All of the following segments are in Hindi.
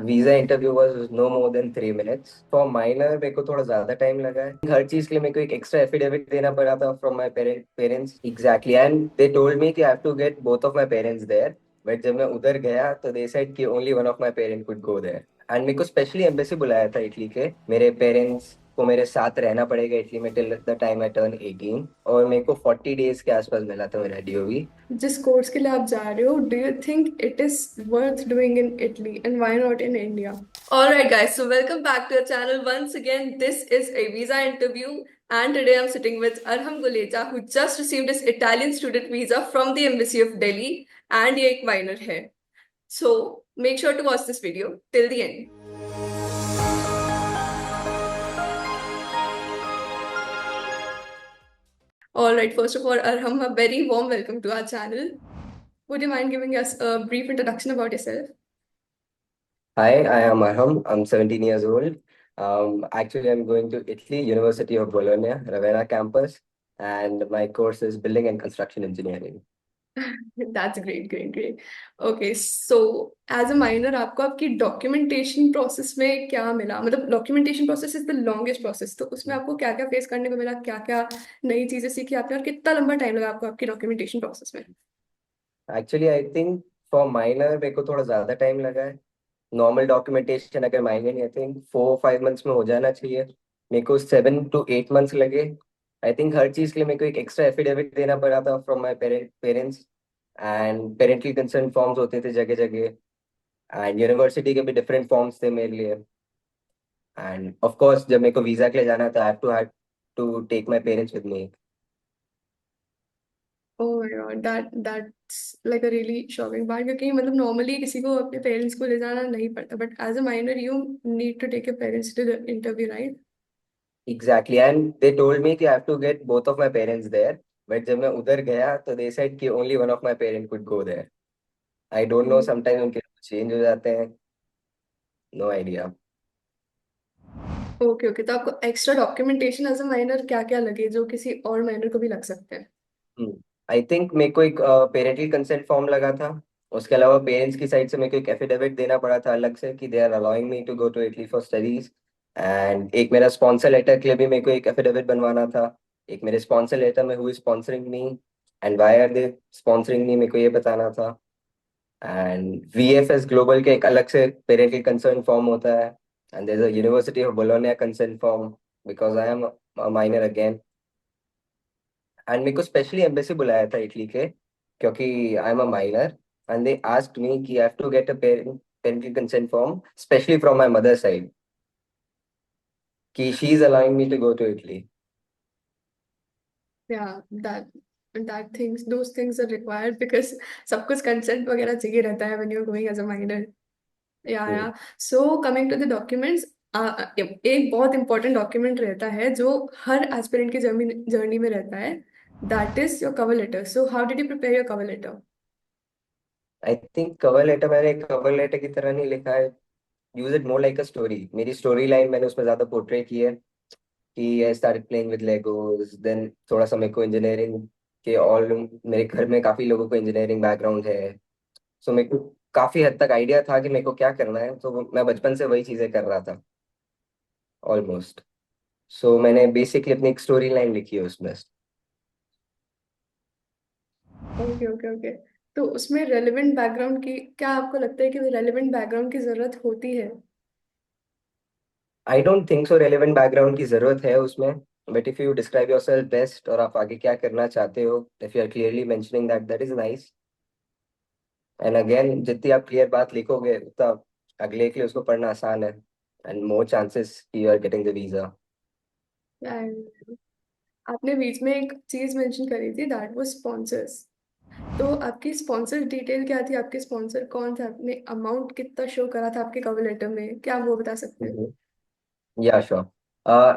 Visa interview was no more than 3 minutes। For minor मेरे को थोड़ा ज्यादा टाइम लगा है। हर चीज के लिए मेरे को एक एक्स्ट्रा एफिडेविट देना पड़ा था from my parents. Exactly, and they told me कि I have to get both of my parents there. But जब मैं उधर गया तो दे सेड कि only one of my parent could go there. And मेरे को स्पेशली एम्बेसी बुलाया था इटली के। मेरे पेरेंट्स को मेरे साथ रहना पड़ेगा इटली में till the time I turn 18। और मेरे को 40 days के आसपास मिला था मेरा डीओवी। जिस कोर्स के लिए आप जा रहे हो, do you think it is worth doing in Italy and why not in India? Alright, guys, so welcome back to our channel once again. This is a visa interview, and today I'm sitting with Arham Gulecha, who just received his Italian student visa from the Embassy of Delhi, and ये एक minor है. So make sure to watch this video till the end. Alright, first of all, Arham, a very warm welcome to our channel. Would you mind giving us a brief introduction about yourself? Hi, I am Arham. I'm 17 years old. Actually, I'm going to Italy, University of Bologna, Ravenna campus, and my course is Building and Construction Engineering. That's great, great, great. Okay, so as a minor आपको आपकी डॉक्यूमेंटेशन प्रोसेस में क्या मिला? मतलब documentation process is the longest process, तो उसमें आपको क्या क्या फेस करने को मिला, क्या क्या नई चीजें सीखी आपने, और कितना लंबा टाइम लगा आपको आपकी डॉक्यूमेंटेशन प्रोसेस में? Actually I think for minor मेरे को थोड़ा ज़्यादा टाइम लगा है। नॉर्मल डॉक्यूमेंटेशन अगर माइनर नहीं, आई थिंक 4-5 months में हो जाना चाहिए। मेरे को 7 to 8 months लगे। आई थिंक हर चीज़ के लिए मेरे को एक एक्स्ट्रा एफिडेविट देना पड़ा था from my parents. And parenterally concern forms होते थे जगह जगह। एंड यूनिवर्सिटी के भी डिफरेंट फॉर्म्स थे मेरे लिए। एंड ऑफ कोर्स जब मेरे को वीजा के लिए जाना था, I have to take my parents with me. Oh my god, that's like a really shocking part, क्योंकि मतलब नॉर्मली किसी को अपने पेरेंट्स को ले जाना नहीं पड़ता, but as a minor you need to take your parents to the interview, right? Exactly, and they told me कि I have to get both of my parents there. But जब मैं उधर गया तो दे सेड कि only one of my parent could go there. I don't know, sometimes उनके चेंज हो जाते हैं। No idea. ओके ओके, तो आपको extra documentation as a minor क्या क्या लगे जो किसी और माइनर को भी लग सकते हैं? आई थिंक मेरे को एक पेरेंटल कंसेंट फॉर्म लगा था। उसके अलावा पेरेंट्स की साइड से मेरे को एक एफिडेविट देना पड़ा था अलग से कि they are allowing me to go to Italy for studies. And एक मेरा स्पॉन्सर लेटर के लिए भी मेरे को एक एफिडेविट बनवाना था। एक मेरे स्पॉन्सर लेटर में who is sponsoring me and why are they sponsoring me, मेरे को ये बताना था। एंड वीएफएस ग्लोबल के एक अलग से पेरेंटल कंसर्न फॉर्म होता है। And there is a university of Bologna concern form because I am a minor again. And मेरे को स्पेशली एम्बेसी बुलाया था इटली के, क्योंकि I am a minor. And they asked me कि I have to get a parental consent form specially from my mother side कि she is allowing me to go to Italy. या that things those things are required because सब कुछ कंसेंट वगैरह चाहिए रहता है when you are going as a minor. या so coming to the documents, एक बहुत इंपॉर्टेंट डॉक्यूमेंट रहता है जो हर एस्पिरेंट की जर्नी में रहता है. That is your cover letter. So how did you prepare your cover letter? I think cover letter मैंने कवर लेटर की तरह नहीं लिखा है। Use it more like a story. मेरी स्टोरी लाइन मैंने उसमें ज्यादा पोर्ट्रे की है कि I started playing with Legos. Then थोड़ा सा मेरे को इंजीनियरिंग के ऑल, मेरे घर में काफी लोगों को इंजीनियरिंग बैकग्राउंड है। सो मेरे को काफी हद तक आइडिया था कि मेरे को क्या करना है, तो मैं बचपन से वही चीजें कर रहा था ऑलमोस्ट। सो मैंने बेसिकली अपनी एक स्टोरी लाइन लिखी है उसमें। Okay okay okay. तो उसमें रेलेवेंट बैकग्राउंड की, क्या आपको लगता है कि रेलेवेंट बैकग्राउंड की जरूरत होती है? I don't think so relevant background की जरूरत है उसमें। But if you describe yourself best और आप आगे क्या करना चाहते हो, if you are clearly mentioning that, that is nice. And again जितनी आप क्लियर बात लिखोगे उतना अगले के लिए उसको पढ़ना आसान है। And more chances you are getting the visa. And आपने बीच में एक चीज मेंशन करी थी, दैट वाज स्पॉन्सर्स. तो आपकी स्पॉन्सर डिटेल क्या थी? आपके स्पॉन्सर कौन थे? आपने अमाउंट कितना शो करा था आपके कवर लेटर में? क्या आप वो बता सकते हैं? Yeah sure.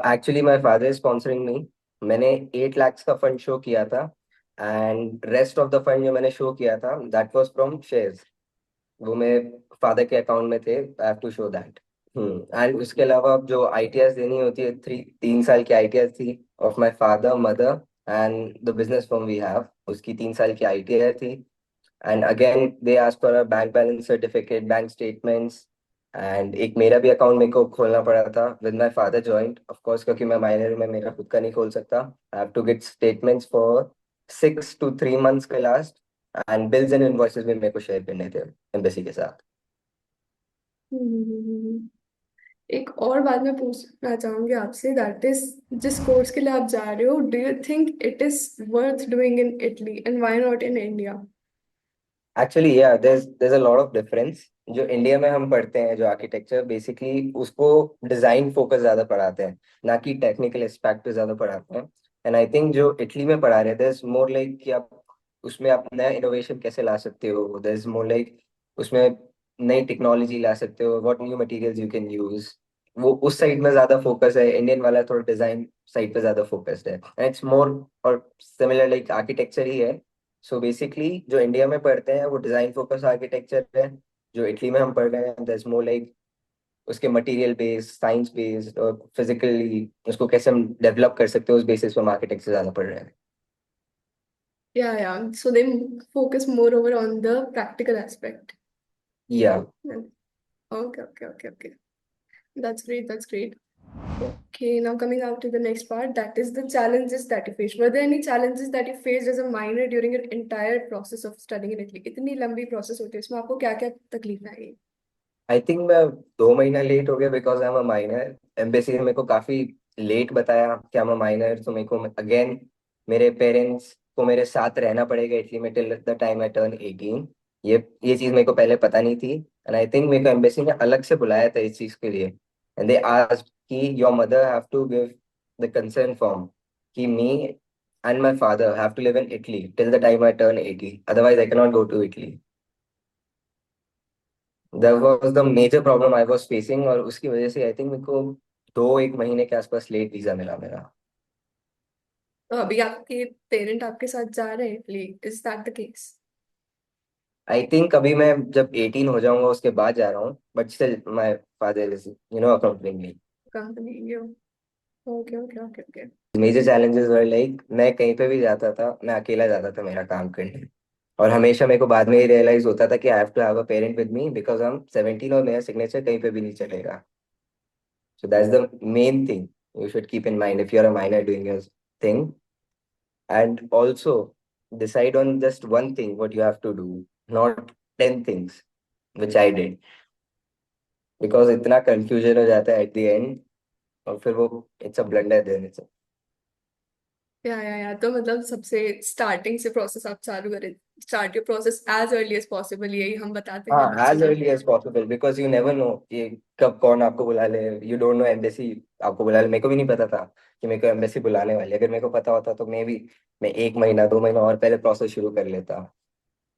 Actually my father is sponsoring me. मैंने 8 lakhs का फंड शो किया था। And rest of the fund जो मैंने शो किया था दैट वाज फ्रॉम शेयर्स। वो मेरे फादर के अकाउंट में थे, I have to show that. And उसके अलावा जो आईटीआर देनी होती है, 3 साल की आईटीआर थी of my father mother and the business firm we have, उसकी 3 साल की आईटीआर थी। And again they ask for a bank balance certificate, bank statements and एक मेरा भी अकाउंट मेरे को खोलना पड़ा था with my father joint of course, क्योंकि मैं माइनर में मेरा खुद का नहीं खोल सकता। I have to get statements for 6 to 3 months के last, and bills and invoices भी मेरे को शेयर करने थे एम्बेसी के साथ। हम्म। एक और बात मैं पूछना चाहूंगी आपसे, दैट इज, जिस कोर्स के लिए आप जा रहे हो, do you think it is worth doing in Italy and why not in India? Actually या there's a lot of difference। जो इंडिया में हम पढ़ते हैं जो आर्किटेक्चर, बेसिकली उसको डिजाइन फोकस ज्यादा पढ़ाते हैं, ना कि टेक्निकल एस्पेक्ट पे ज्यादा पढ़ाते हैं। एंड आई थिंक जो इटली में पढ़ा रहे थे मोर लाइक कि आप उसमें आप नया इनोवेशन कैसे ला सकते हो, देयर इज मोर लाइक उसमें नई टेक्नोलॉजी ला सकते हो, what new materials you can use. वो उस साइड में ज्यादा फोकस है, इंडियन वाला थोड़ा डिजाइन साइड पे ज्यादा फोकस्ड है, एंड इट्स मोर और सिमिलर लाइक आर्किटेक्चर ही है। सो बेसिकली जो इंडिया में पढ़ते हैं वो डिजाइन फोकस आर्किटेक्चर है, जो इटली में हम पढ़ रहे हैं दैट्स मोर लाइक उसके मटेरियल बेस्ड, साइंस बेस्ड और फिजिकली उसको कैसे हम डेवलप कर सकते हैं उस बेसिस पे हम आर्किटेक्चर ज्यादा पढ़ रहे हैं। Yeah, so they focus more over on the practical aspect. या Yeah. Okay. That's great, that's great. Okay, now coming out to the next part, that is the challenges that you faced. Were there any challenges that you faced as a minor during your entire process of studying in Italy? इतनी लंबी process होती है इसमें, आपको क्या क्या तकलीफ आई? आई थिंक मैं 2 महीना लेट हो गया because I am a minor. Embassy ने मेरे को काफी लेट बताया कि आई एम अ माइनर, तो मेरे को अगेन मेरे पेरेंट्स को मेरे साथ रहना पड़ेगा इटली में till the time I turn 18। ये चीज मेरे को पहले पता नहीं थी, एंड आई थिंक मेरे को एम्बेसी ने अलग से बुलाया था इस चीज के लिए। एंड दे आस्क्ड कि your mother have to give the concern form कि me and my father have to live in Italy till the time I turn 18, otherwise I can not go to Italy. That was the major problem I was facing, और उसकी वजह से आई थिंक मेरे को 1 महीने के आसपास लेट वीजा मिला मेरा। तो अभी आपके पेरेंट आपके साथ जा रहे हैं Italy, is that the case? I think अभी मैं जब 18 हो जाऊंगा उसके बाद जा रहा हूँ, but still my father is accounting me. Company you. Okay. Major challenges were like मैं कहीं पे भी जाता था मैं अकेला जाता था मेरा काम करने, और हमेशा मेरे को बाद में ही रियलाइज होता था कि I have to have a parent with me because हम 17 और मेरा सिग्नेचर कहीं पे भी नहीं चलेगा। So that's the main thing you should keep in mind if you are a minor doing your thing, and also decide on just one thing what you have to do, not 10 things, which I did, because इतना confusion हो जाता है at the end, और फिर वो it's a blunder then it's a, या तो मतलब सबसे स्टार्टिंग से प्रोसेस आप चालू करें, start your process as early as possible, यही हम बताते हैं हाँ बच्चों as को। early as possible because you never know कि कब कौन आपको बुला ले। you don't know embassy आपको बुला ले, मेरे को भी नहीं पता था कि मेरे को embassy बुलाने वाली है। अगर मेरे को पता होता तो मैं 1 महीना 2 महीना और पहले प्रोसेस शुरू कर लेता।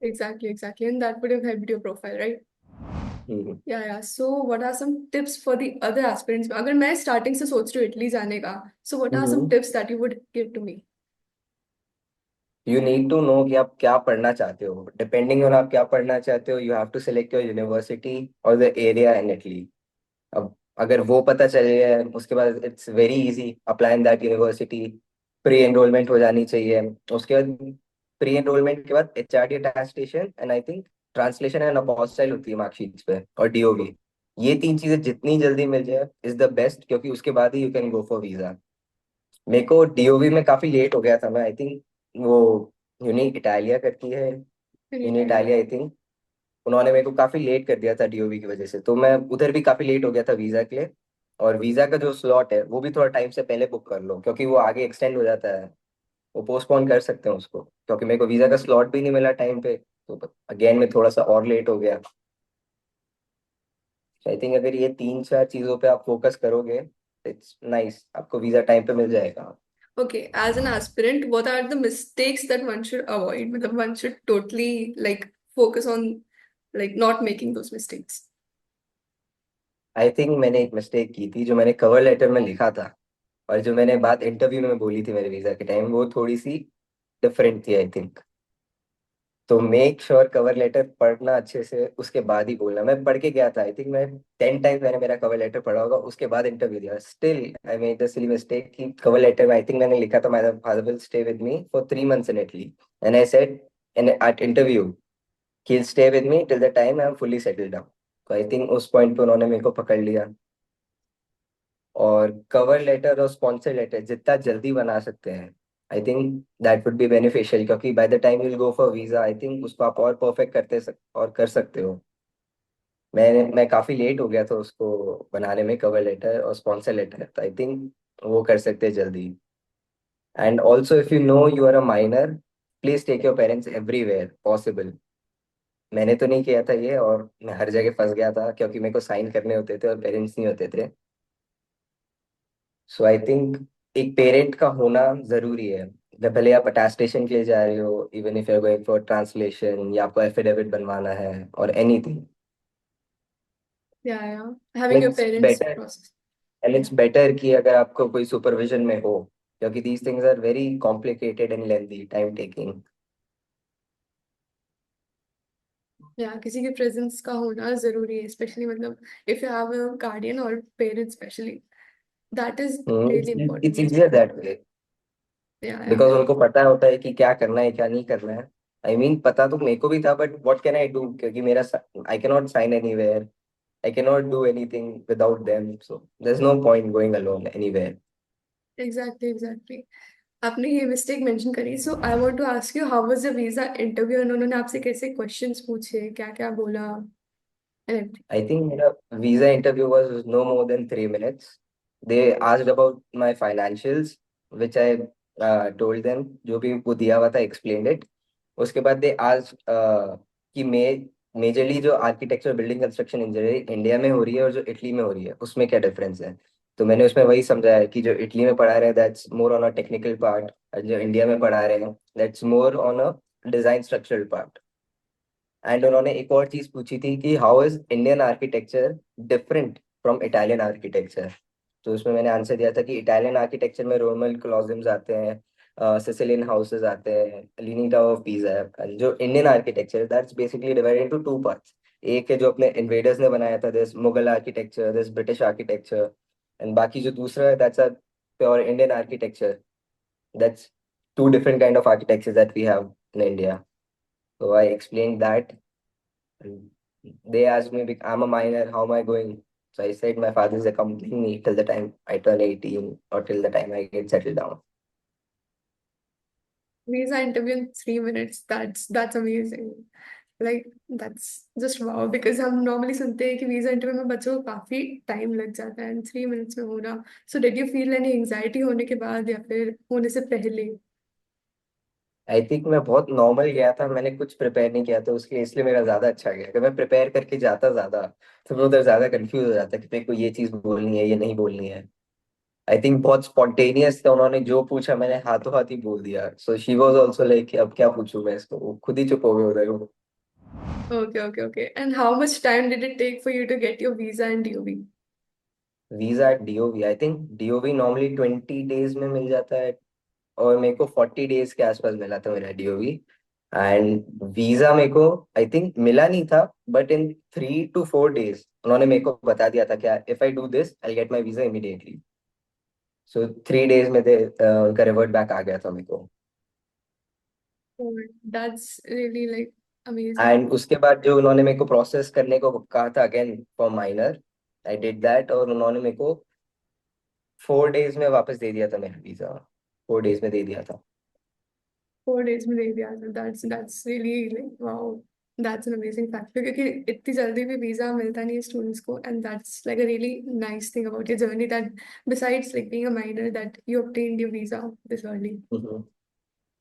Exactly, and that would have helped your profile, right? Hmm. Yeah so what are some tips for the other aspirants? अगर मैं स्टार्टिंग से सोच रही हूँ इटली जाने का, so what are some hmm. Tips that you would give to me? You need to know कि आप क्या पढ़ना चाहते हो। डिपेंडिंग ऑन आप क्या पढ़ना चाहते हो, you have to select your university और द एरिया इन इटली। अब अगर वो पता चल गया है उसके बाद it's very easy apply in that university. Pre enrolment हो जानी चाहिए। उसके बाद प्री एनरोलमेंट के बाद HRD attestation and I think translation and apostille होती है मार्कशीट्स पे, और डीओवी। ये 3 चीजें जितनी जल्दी मिल जाए इज द बेस्ट, क्योंकि उसके बाद ही you can go for visa. मेरे को डीओवी में काफी लेट हो गया था मैं, आई थिंक वो यूनिक इटालिया करती है, unique Italia. Italia I think, उन्होंने मेरे को काफी लेट कर दिया था डीओवी की वजह से, तो मैं उधर भी काफी लेट हो गया था वीजा के लिए। और वीजा का जो स्लॉट है वो भी थोड़ा टाइम से पहले बुक कर लो, क्योंकि वो आगे एक्सटेंड हो जाता है। वो पोस्टपोन कर सकते हैं उसको, क्योंकि मेरे को वीजा का स्लॉट भी नहीं मिला टाइम पे, तो अगेन में थोड़ा सा और लेट हो गया। आई थिंक अगर ये 3 4 चीजों पे आप फोकस करोगे इट्स नाइस, आपको वीजा टाइम पे मिल जाएगा। Okay, as an aspirant, what are the mistakes that one should avoid? मतलब one should totally like focus on like not making those mistakes. I think मैंने एक मिस्टेक की थी जो मैंने कवर लेटर में लिखा था, और जो मैंने बात इंटरव्यू में बोली थी मेरे वीजा के टाइम, वो थोड़ी सी डिफरेंट थी आई थिंक। तो मेक श्योर कवर लेटर पढ़ना अच्छे से, उसके बाद ही बोलना। मैं पढ़ के गया था, आई थिंक मैं 10 टाइम मैंने मेरा कवर लेटर पढ़ा होगा, उसके बाद इंटरव्यू दिया। Still I made the silly mistake कि कवर लेटर में आई थिंक मैंने लिखा था my father will stay with me for 3 months in Italy, and I said in at interview he will stay with me till the time I am fully settled down. तो आई थिंक उस पॉइंट पे उन्होंने मेरे को पकड़ लिया। और कवर लेटर और स्पॉन्सर लेटर जितना जल्दी बना सकते हैं, I think that would be beneficial, क्योंकि by the time you go for visa I think उसको आप और परफेक्ट और कर सकते हो। मैं काफी लेट हो गया था उसको बनाने में, कवर लेटर और स्पॉन्सर लेटर, तो आई थिंक वो कर सकते हैं जल्दी। And also if you know you are a minor, please take your parents everywhere possible. मैंने तो नहीं किया था ये, और मैं हर जगह फंस गया था क्योंकि मेरे को साइन करने होते थे और पेरेंट्स नहीं होते थे। सो आई थिंक एक पेरेंट का होना जरूरी है। जब भले आप अटेस्टेशन के लिए जा रहे हो, even if you are going for translation, या आपको एफिडेविट बनवाना है और anything, Yeah, having your it's parents better, process. And it's better कि अगर आपको कोई सुपरविजन में हो, क्योंकि these things are very complicated and lengthy, time taking. या किसी की प्रेजेंस का होना जरूरी है, स्पेशली मतलब if you have a guardian और parents specially, that is really it's important. Easier that way, because या उनको पता होता है कि क्या करना है क्या नहीं करना है। आई मीन पता तो मेरे को भी था, but what can I do, क्योंकि मेरा I can not sign anywhere, I cannot do anything without them, so there's no point going alone anywhere. Exactly exactly. आपने ये मिस्टेक मेंशन करी, so I want to ask you, how was the visa interview, उन्होंने आपसे कैसे क्वेश्चंस पूछे, क्या क्या बोला एंड I think मेरा visa interview was no more than 3 minutes. They asked about my financials, which I told them, जो भी वो दिया हुआ था, explained it. उसके बाद दे आज कि मेजरली जो architecture building construction engineering India में हो रही है और जो इटली में हो रही है उसमें क्या डिफरेंस है। तो मैंने उसमें वही समझाया कि जो इटली में पढ़ा रहे हैं that's more on a technical part, और जो इंडिया में पढ़ा रहे हैं that's more on a design structural part. And उन्होंने एक और चीज पूछी थी कि how is Indian architecture different from Italian architecture. तो उसमें मैंने आंसर दिया था कि इटालियन आर्किटेक्चर में रोमन क्लॉजम्स आते हैं, सिसिलियन हाउसेस आते हैं, लीनिंग टावर ऑफ पीसा है। And जो Indian architecture that's basically divided into two parts. एक है जो अपने इन्वेडर्स ने बनाया था, this Mughal architecture, this British architecture, and बाकी जो दूसरा है that's a pure Indian architecture. That's two different kind of architecture that we have in India. So I explained that. And they asked me, I'm a minor, how am I going? So I said, my father is accompanying me till the time I turn 18 or till the time I get settled down. Visa interview in 3 minutes, that's amazing. Like that's just wow, because हम नॉर्मली सुनते हैं कि वीजा इंटरव्यू में बच्चों को काफी टाइम लग जाता है, एंड 3 minutes में होना। So did you feel any anxiety होने के बाद या फिर होने से पहले? आई थिंक मैं बहुत नॉर्मल गया था, मैंने कुछ प्रिपेयर नहीं किया था उसके, इसलिए मेरा ज्यादा अच्छा गया। अगर मैं प्रिपेयर करके जाता ज्यादा तो मैं उधर ज्यादा कंफ्यूज हो जाता कि तेरे को ये चीज बोलनी है ये नहीं बोलनी है। आई थिंक बहुत स्पॉन्टेनियस था, उन्होंने जो पूछा मैंने हाथों हाथ ही बोल दिया। So she was also like अब क्या पूछूं मैं इसको, वो खुद ही चुप हो गए उधर वो। Okay, okay, okay. And how much time did it take for you to get your visa and DOB? Visa at DOV, I think DOV normally 20 days में मिल जाता है, और मेरे को 40 डेज के आसपास मिला था मेरा डीओवी। एंड वीजा मेरे को आई थिंक मिला नहीं था, बट इन 3 to 4 डेज उन्होंने मेरे को बता दिया था क्या, if I do this I get my visa immediately. So 3 days में उनका रिवर्ट बैक आ गया था मेरे को। Oh, that's really like amazing. And उसके बाद जो उन्होंने मेरे को प्रोसेस करने को कहा था again for minor, I did that, और उन्होंने मेरे को 4 डेज में वापस दे दिया था मेरा वीजा, 4 डेज में दे दिया था। 4 days में दे दिया था। That's really like wow. That's an amazing factor, क्योंकि इतनी जल्दी भी वीजा मिलता नहीं है स्टूडेंट्स को, and that's like a really nice thing about your journey, that besides like being a minor, that you obtained your visa this early.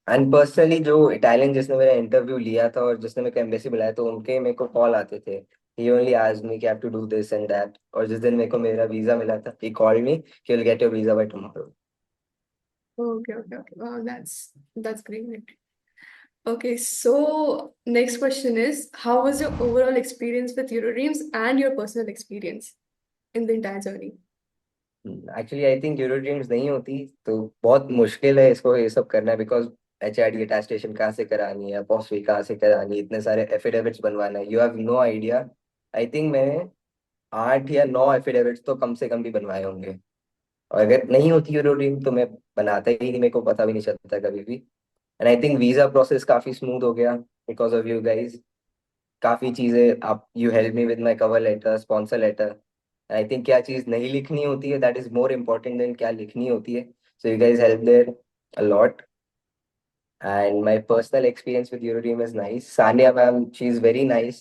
And personally जो इटालियन जिसने मेरा इंटरव्यू लिया था और जिसने मेरे को एम्बेसी बुलाया, तो उनके मेरे को कॉल आते थे, ही ओनली आस्क्ड मी कि have to do this and that. और जिस दिन मेरे को मेरा वीजा मिला था, ही कॉल्ड मी कि will get your visa by tomorrow. Okay, okay, okay. Wow, that's great. Okay, so next question is, how was your overall experience with Eurodreams and your personal experience in the entire journey? Actually I think euro dreams नहीं होती तो बहुत मुश्किल है इसको ये सब करना, बिकॉज एचआरडी अटेस्टेशन कहाँ से करानी है, अपॉस्ट्री कहाँ से करानी है, इतने सारे एफिडेविट्स बनवाना है, you have no idea. I think मैंने 8 या 9 एफिडेविट्स तो कम से कम भी बनवाए होंगे। और अगर नहीं होती यूरो ड्रीम तो मैं बनाता ही नहीं, मेरे को पता भी नहीं चलता कभी भी। And I think visa process काफी स्मूथ हो गया बिकॉज ऑफ यू गाइज। काफी चीजें आप you help me with my cover letter, sponsor letter. I think क्या चीज नहीं लिखनी होती है that is more important than क्या लिखनी होती है। So you guys help there a lot. And my personal experience with Eurodream is nice. Sania ma'am, she is very nice.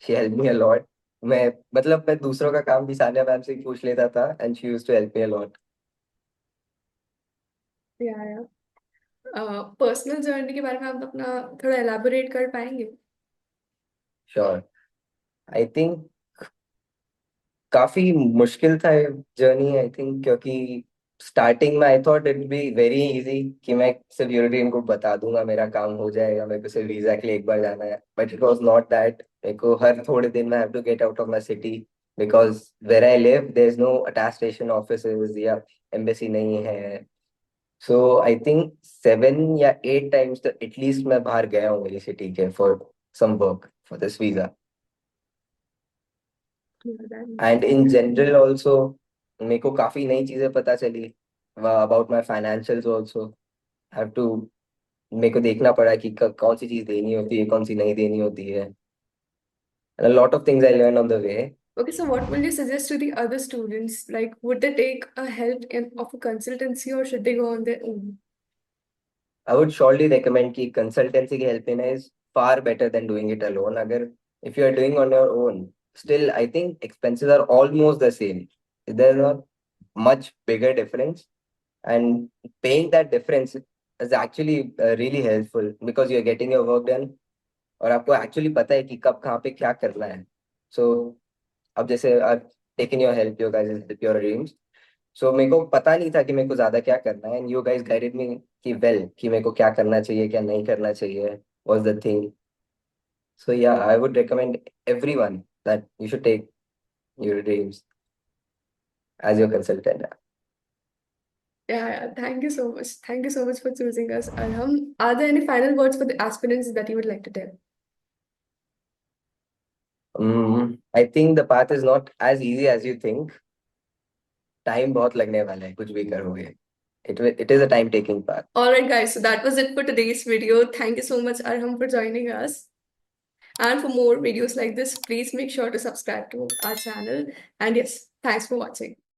She helped me a lot. मैं मतलब मैं दूसरों का काम भी सानिया मैम से ही पूछ लेता था and she used to help me a lot. या पर्सनल जर्नी के बारे में आप अपना थोड़ा एलाबोरेट कर पाएंगे? श्योर। आई थिंक काफी मुश्किल था जर्नी आई थिंक, क्योंकि स्टार्टिंग में I thought it be very easy कि मैं सिर्फ यूरोपियन को बता दूंगा मेरा काम हो जाएगा, मेरे को सिर्फ वीजा के लिए एक बार जाना है। But it was not that. मेरे को हर थोड़े दिन में have to get out of my city because where I live there is no attach station offices या एम्बेसी नहीं है। सो आई थिंक 7 या 8 टाइम्स तो एटलीस्ट मैं बाहर गया हूँ मेरी सिटी के for some work for this visa. And in general also मेरे को काफी नई चीजें पता चली about my financials also. Have to मेरे को देखना पड़ा कि कौन सी चीज देनी होती है, कौन सी नहीं देनी होती है। And a lot of things I learned on the way. Okay, so what will you suggest to the other students? Like, would they take a help of a consultancy or should they go on their own? I would surely recommend कि consultancy की help लेना is far better than doing it alone. अगर if you are doing on your own, still I think expenses are almost the same. There's not much bigger difference, and paying that difference is actually really helpful because you're getting your work done और आपको एक्चुअली पता है कि कब कहाँ पे क्या करना है। सो अब जैसे taking your help, your guys help your dreams. So मेरे को पता नहीं था कि मेरे को ज्यादा क्या करना है एंड यू गाइस गाइडेड मी कि वेल कि मेरे को क्या करना चाहिए क्या नहीं करना चाहिए was the thing. So yeah I would recommend everyone that you should take your dreams as your consultant. Yeah, thank you so much. Thank you so much for choosing us, Arham. Are there any final words for the aspirants that you would like to tell? I think the path is not as easy as you think. Time बहुत लगने वाला है कुछ भी करोगे। It is a time taking path. All right, guys. So that was it for today's video. Thank you so much, Arham, for joining us. And for more videos like this, please make sure to subscribe to our channel. And yes, thanks for watching.